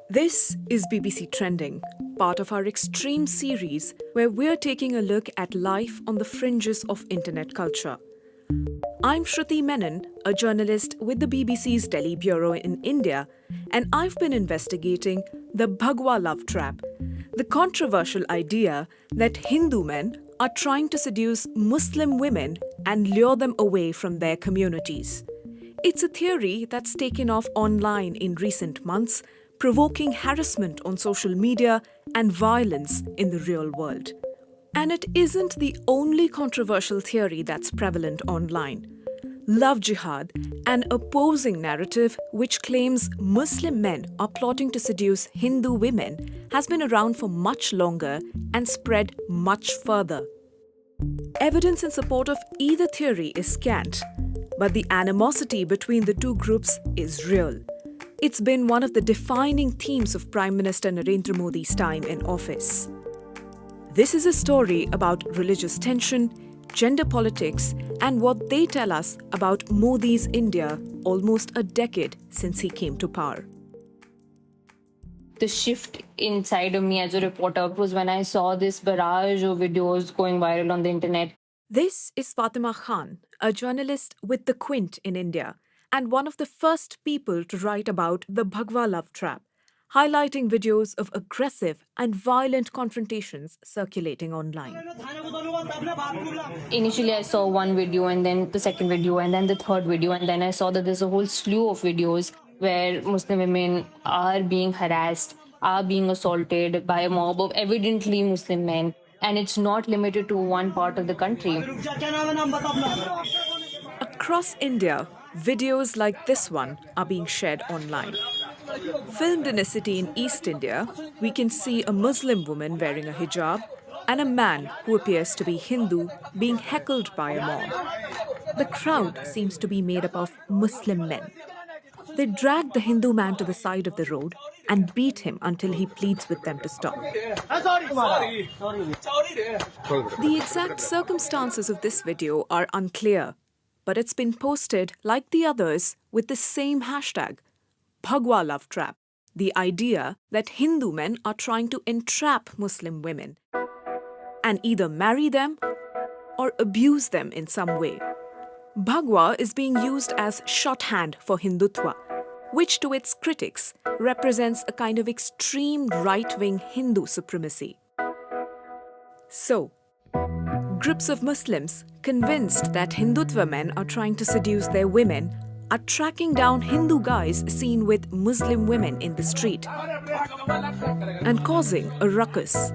This is BBC Trending, part of our Extreme series where we're taking a look at life on the fringes of internet culture. I'm Shruti Menon, a journalist with the BBC's Delhi Bureau in India, and I've been investigating the Bhagwa love trap, the controversial idea that Hindu men are trying to seduce Muslim women and lure them away from their communities. It's a theory that's taken off online in recent months, provoking harassment on social media and violence in the real world. And it isn't the only controversial theory that's prevalent online. Love jihad, an opposing narrative which claims Muslim men are plotting to seduce Hindu women, has been around for much longer and spread much further. Evidence in support of either theory is scant, but the animosity between the two groups is real. It's been one of the defining themes of Prime Minister Narendra Modi's time in office. This is a story about religious tension, gender politics, and what they tell us about Modi's India almost a decade since he came to power. The shift inside of me as a reporter was when I saw this barrage of videos going viral on the internet. This is Fatima Khan, a journalist with The Quint in India, and one of the first people to write about the Bhagwa love trap, highlighting videos of aggressive and violent confrontations circulating online. Initially, I saw one video, and then the second video, and then the third video, and then I saw that there's a whole slew of videos where Muslim women are being harassed, are being assaulted by a mob of evidently Muslim men, and it's not limited to one part of the country. Across India, videos like this one are being shared online. Filmed in a city in East India, we can see a Muslim woman wearing a hijab and a man who appears to be Hindu being heckled by a mob. The crowd seems to be made up of Muslim men. They drag the Hindu man to the side of the road and beat him until he pleads with them to stop. The exact circumstances of this video are unclear, but it's been posted, like the others, with the same hashtag, Bhagwa love trap, the idea that Hindu men are trying to entrap Muslim women and either marry them or abuse them in some way. Bhagwa is being used as shorthand for Hindutva, which to its critics represents a kind of extreme right-wing Hindu supremacy. So, groups of Muslims convinced that Hindutva men are trying to seduce their women are tracking down Hindu guys seen with Muslim women in the street and causing a ruckus.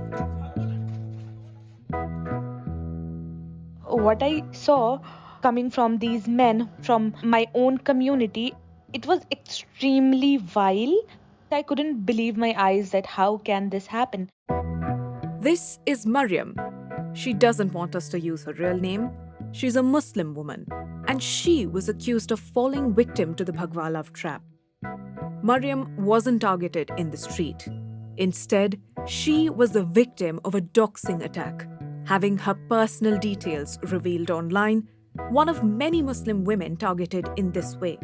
What I saw coming from these men from my own community, it was extremely vile. I couldn't believe my eyes that how can this happen? This is Mariam. She doesn't want us to use her real name. She's a Muslim woman, and she was accused of falling victim to the Bhagwa love trap. Mariam wasn't targeted in the street. Instead, she was the victim of a doxing attack, having her personal details revealed online, one of many Muslim women targeted in this way.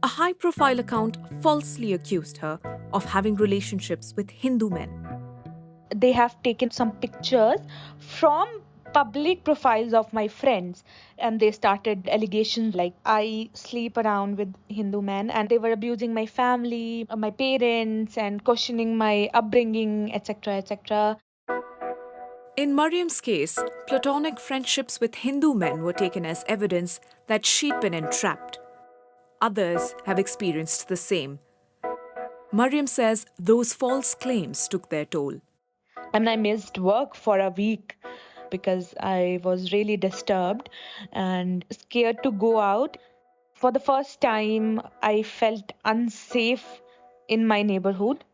A high-profile account falsely accused her of having relationships with Hindu men. They have taken some pictures from public profiles of my friends, and they started allegations like I sleep around with Hindu men, and they were abusing my family, my parents, and questioning my upbringing, etc., etc. In Mariam's case, platonic friendships with Hindu men were taken as evidence that she'd been entrapped. Others have experienced the same. Mariam says those false claims took their toll. I missed work for a week because I was really disturbed and scared to go out. For the first time, I felt unsafe in my neighborhood.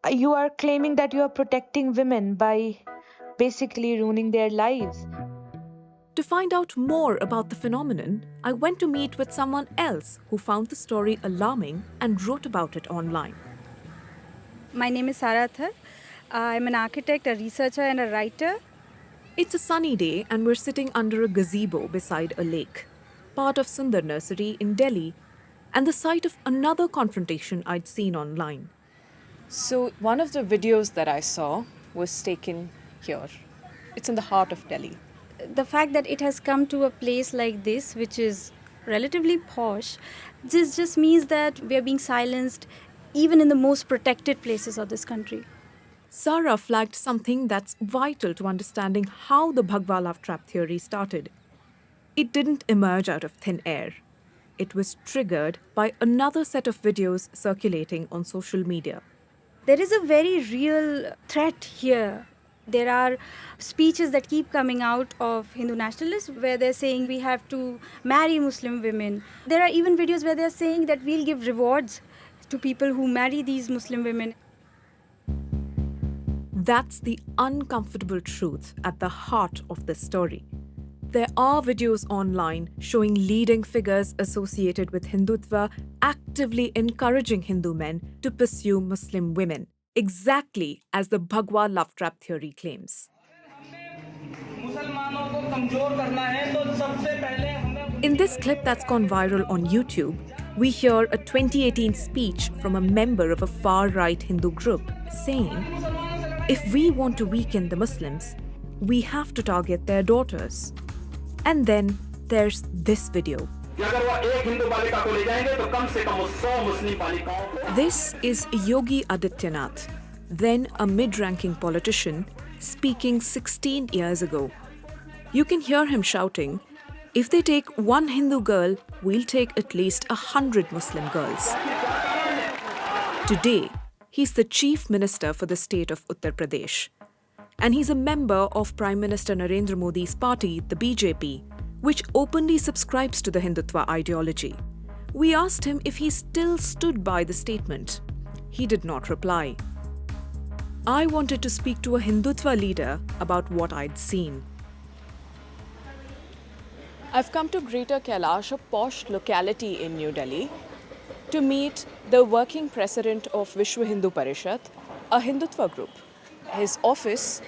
You are claiming that you are protecting women by basically ruining their lives. To find out more about the phenomenon, I went to meet with someone else who found the story alarming and wrote about it online. My name is Sara Athar. I'm an architect, a researcher, and a writer. It's a sunny day and we're sitting under a gazebo beside a lake, part of Sundar Nursery in Delhi. and the site of another confrontation I'd seen online. So, one of the videos that I saw was taken here. It's in the heart of Delhi. The fact that it has come to a place like this, which is relatively posh, this just means that we are being silenced even in the most protected places of this country. Sarah flagged something that's vital to understanding how the Bhagwa love trap theory started. It didn't emerge out of thin air. It was triggered by another set of videos circulating on social media. There is a very real threat here. There are speeches that keep coming out of Hindu nationalists where they're saying we have to marry Muslim women. There are even videos where they're saying that we'll give rewards to people who marry these Muslim women. That's the uncomfortable truth at the heart of this story. There are videos online showing leading figures associated with Hindutva actively encouraging Hindu men to pursue Muslim women, exactly as the Bhagwa love trap theory claims. In this clip that's gone viral on YouTube, we hear a 2018 speech from a member of a far-right Hindu group saying, "If we want to weaken the Muslims, we have to target their daughters." And then there's this video. This is Yogi Adityanath, then a mid-ranking politician, speaking 16 years ago. You can hear him shouting, "If they take one Hindu girl, we'll take at least 100 Muslim girls." Today, he's the Chief Minister for the state of Uttar Pradesh. And he's a member of Prime Minister Narendra Modi's party, the BJP, which openly subscribes to the Hindutva ideology. We asked him if he still stood by the statement. He did not reply. I wanted to speak to a Hindutva leader about what I'd seen. I've come to Greater Kailash, a posh locality in New Delhi, to meet the working president of Vishwa Hindu Parishad, a Hindutva group. His office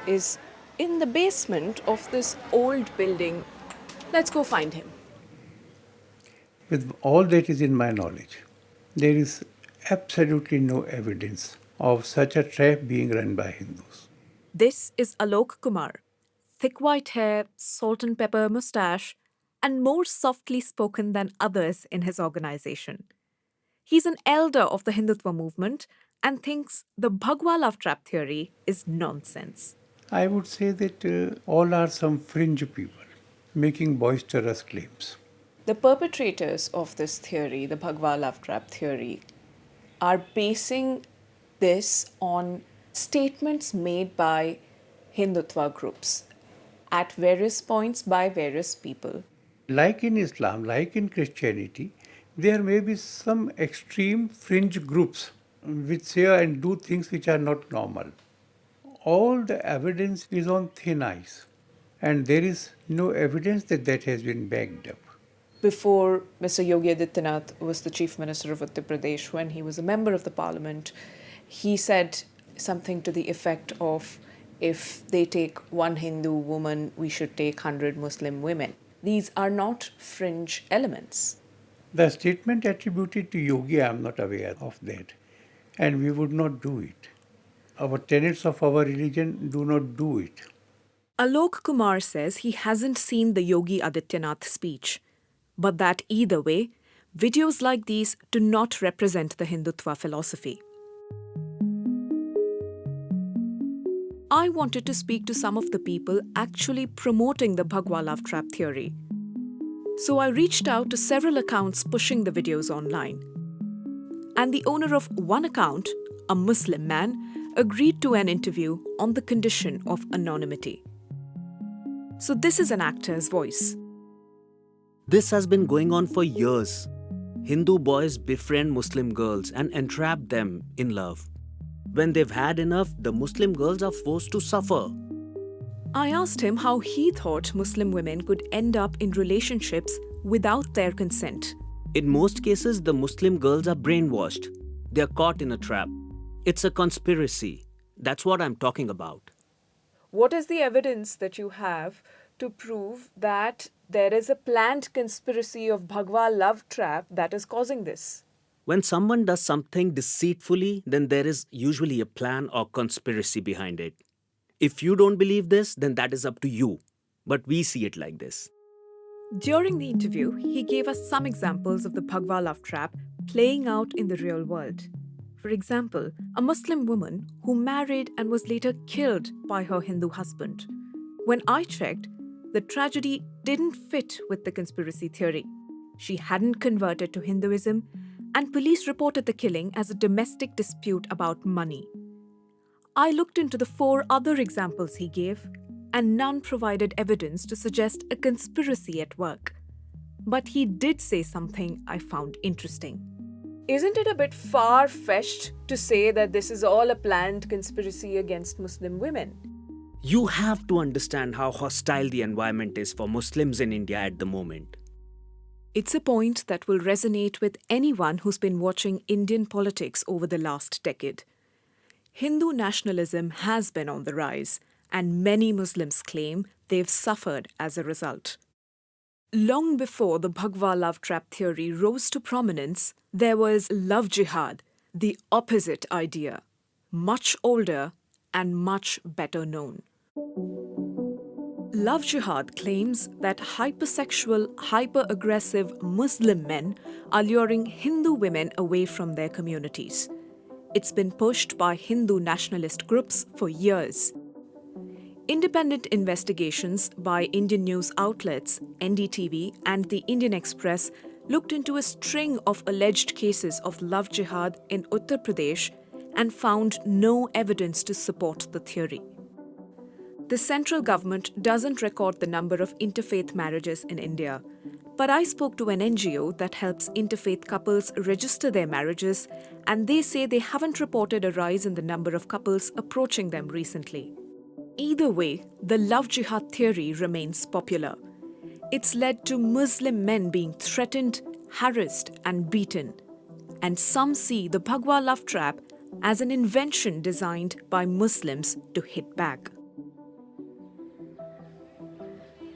is in the basement of this old building. Let's go find him. With all that is in my knowledge, there is absolutely no evidence of such a trap being run by Hindus. This is Alok Kumar. Thick white hair, salt and pepper mustache, and more softly spoken than others in his organization. He's an elder of the Hindutva movement and thinks the Bhagwa love trap theory is nonsense. I would say that all are some fringe people making boisterous claims. The perpetrators of this theory, the Bhagwa love trap theory, are basing this on statements made by Hindutva groups at various points by various people. Like in Islam, like in Christianity, there may be some extreme fringe groups which say and do things which are not normal. All the evidence is on thin ice, and there is no evidence that that has been backed up. Before Mr. Yogi Adityanath was the Chief Minister of Uttar Pradesh, when he was a member of the parliament, he said something to the effect of, if they take one Hindu woman, we should take 100 Muslim women. These are not fringe elements. The statement attributed to Yogi, I am not aware of that, and we would not do it. Our tenets of our religion do not do it. Alok Kumar says he hasn't seen the Yogi Adityanath speech, but that either way, videos like these do not represent the Hindutva philosophy. I wanted to speak to some of the people actually promoting the Bhagwa love trap theory. So I reached out to several accounts pushing the videos online. And the owner of one account, a Muslim man, agreed to an interview on the condition of anonymity. So this is an actor's voice. This has been going on for years. Hindu boys befriend Muslim girls and entrap them in love. When they've had enough, the Muslim girls are forced to suffer. I asked him how he thought Muslim women could end up in relationships without their consent. In most cases, the Muslim girls are brainwashed. They are caught in a trap. It's a conspiracy. That's what I'm talking about. What is the evidence that you have to prove that there is a planned conspiracy of Bhagwa love trap that is causing this. When someone does something deceitfully, then there is usually a plan or conspiracy behind it. If you don't believe this, then that is up to you. But we see it like this. During the interview, he gave us some examples of the Bhagwa love trap playing out in the real world. For example, a Muslim woman who married and was later killed by her Hindu husband. When I checked, the tragedy didn't fit with the conspiracy theory. She hadn't converted to Hinduism, and police reported the killing as a domestic dispute about money. I looked into the 4 other examples he gave, and none provided evidence to suggest a conspiracy at work. But he did say something I found interesting. Isn't it a bit far-fetched to say that this is all a planned conspiracy against Muslim women? You have to understand how hostile the environment is for Muslims in India at the moment. It's a point that will resonate with anyone who's been watching Indian politics over the last decade. Hindu nationalism has been on the rise, and many Muslims claim they've suffered as a result. Long before the Bhagwa love trap theory rose to prominence, there was love jihad, the opposite idea, much older and much better known. Love jihad claims that hypersexual, hyper-aggressive Muslim men are luring Hindu women away from their communities. It's been pushed by Hindu nationalist groups for years. Independent investigations by Indian news outlets, NDTV and the Indian Express looked into a string of alleged cases of love jihad in Uttar Pradesh and found no evidence to support the theory. The central government doesn't record the number of interfaith marriages in India, but I spoke to an NGO that helps interfaith couples register their marriages, and they say they haven't reported a rise in the number of couples approaching them recently. Either way, the love jihad theory remains popular. It's led to Muslim men being threatened, harassed, and beaten. And some see the Bhagwa love trap as an invention designed by Muslims to hit back.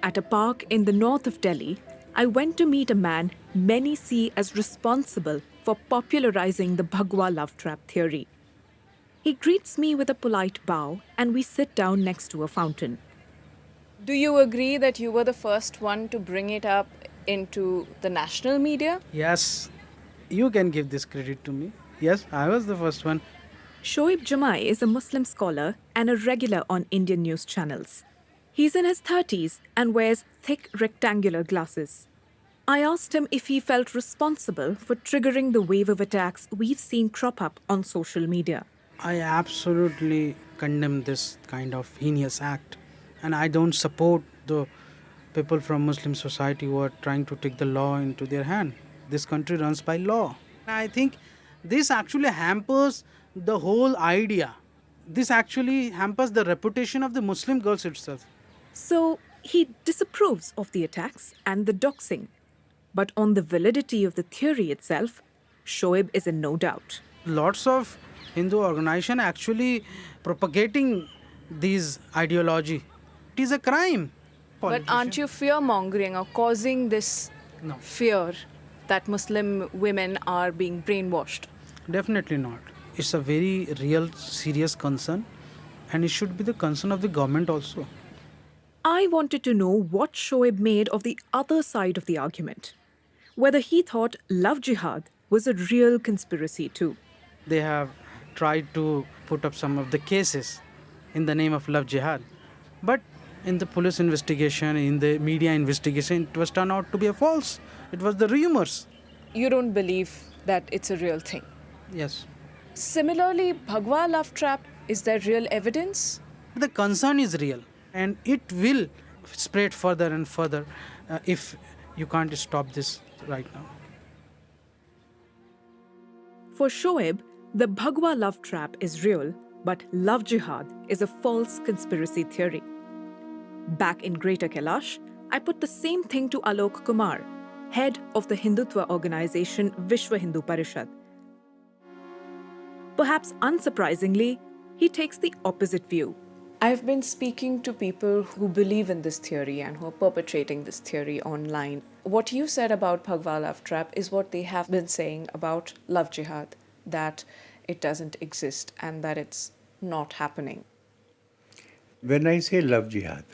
At a park in the north of Delhi, I went to meet a man many see as responsible for popularizing the Bhagwa love trap theory. He greets me with a polite bow, and we sit down next to a fountain. Do you agree that you were the first one to bring it up into the national media? Yes, you can give this credit to me. Yes, I was the first one. Shoaib Jamai is a Muslim scholar and a regular on Indian news channels. He's in his 30s and wears thick rectangular glasses. I asked him if he felt responsible for triggering the wave of attacks we've seen crop up on social media. I absolutely condemn this kind of heinous act, and I don't support the people from Muslim society who are trying to take the law into their hand. This country runs by law. I think this actually hampers the whole idea. This actually hampers the reputation of the Muslim girls itself. So he disapproves of the attacks and the doxing. But on the validity of the theory itself, Shoaib is in no doubt. Lots of Hindu organization actually propagating these ideology. It is a crime. But aren't you fear-mongering or causing this No. fear that Muslim women are being brainwashed? Definitely not. It's a very real, serious concern, and it should be the concern of the government also. I wanted to know what Shoaib made of the other side of the argument. Whether he thought love jihad was a real conspiracy too. They have tried to put up some of the cases in the name of love jihad. But in the police investigation, in the media investigation, it was turned out to be a false. It was the rumors. You don't believe that it's a real thing. Yes. Similarly, Bhagwa love trap, is there real evidence? The concern is real, and it will spread further and further if you can't stop this right now. For Shoaib, the Bhagwa love trap is real, but love jihad is a false conspiracy theory. Back in Greater Kailash, I put the same thing to Alok Kumar, head of the Hindutva organization Vishwa Hindu Parishad. Perhaps unsurprisingly, he takes the opposite view. I've been speaking to people who believe in this theory and who are perpetrating this theory online. What you said about Bhagwa Love Trap is what they have been saying about Love Jihad, that it doesn't exist and that it's not happening. When I say love jihad,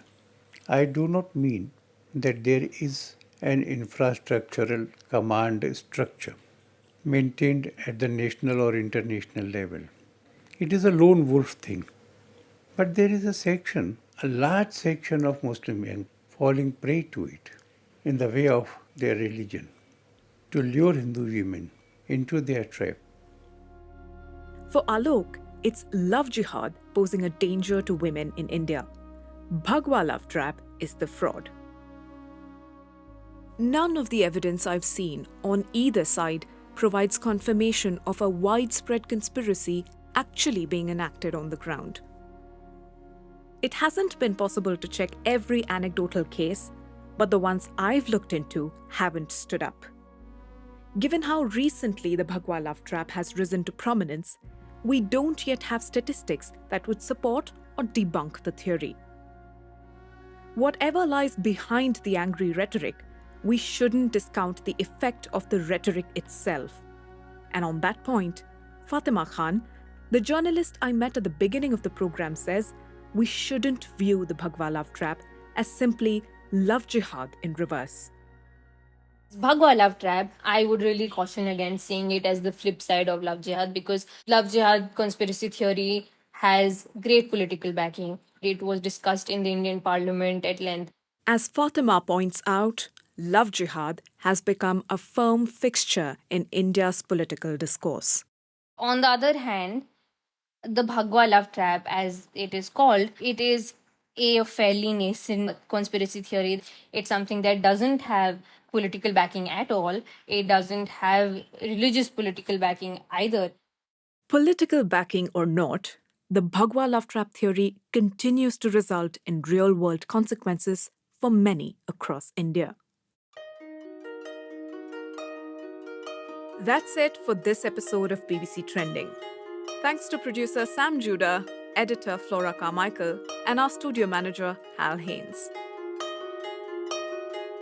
I do not mean that there is an infrastructural command structure maintained at the national or international level. It is a lone wolf thing. But there is a large section of Muslim men falling prey to it in the way of their religion, to lure Hindu women into their trap. For Alok, it's love jihad posing a danger to women in India. Bhagwa Love Trap is the fraud. None of the evidence I've seen on either side provides confirmation of a widespread conspiracy actually being enacted on the ground. It hasn't been possible to check every anecdotal case, but the ones I've looked into haven't stood up. Given how recently the Bhagwa Love Trap has risen to prominence, we don't yet have statistics that would support or debunk the theory. Whatever lies behind the angry rhetoric, we shouldn't discount the effect of the rhetoric itself. And on that point, Fatima Khan, the journalist I met at the beginning of the program, says we shouldn't view the Bhagwa Love Trap as simply love jihad in reverse. Bhagwa Love Trap, I would really caution against seeing it as the flip side of Love Jihad, because Love Jihad conspiracy theory has great political backing. It was discussed in the Indian Parliament at length. As Fatima points out, love jihad has become a firm fixture in India's political discourse. On the other hand, the Bhagwa Love Trap, as it is called, it is a fairly nascent conspiracy theory. It's something that doesn't have political backing at all. It doesn't have religious political backing either. Political backing or not, the Bhagwa Love Trap theory continues to result in real-world consequences for many across India. That's it for this episode of BBC Trending. Thanks to producer Sam Judah, editor Flora Carmichael, and our studio manager Hal Haynes.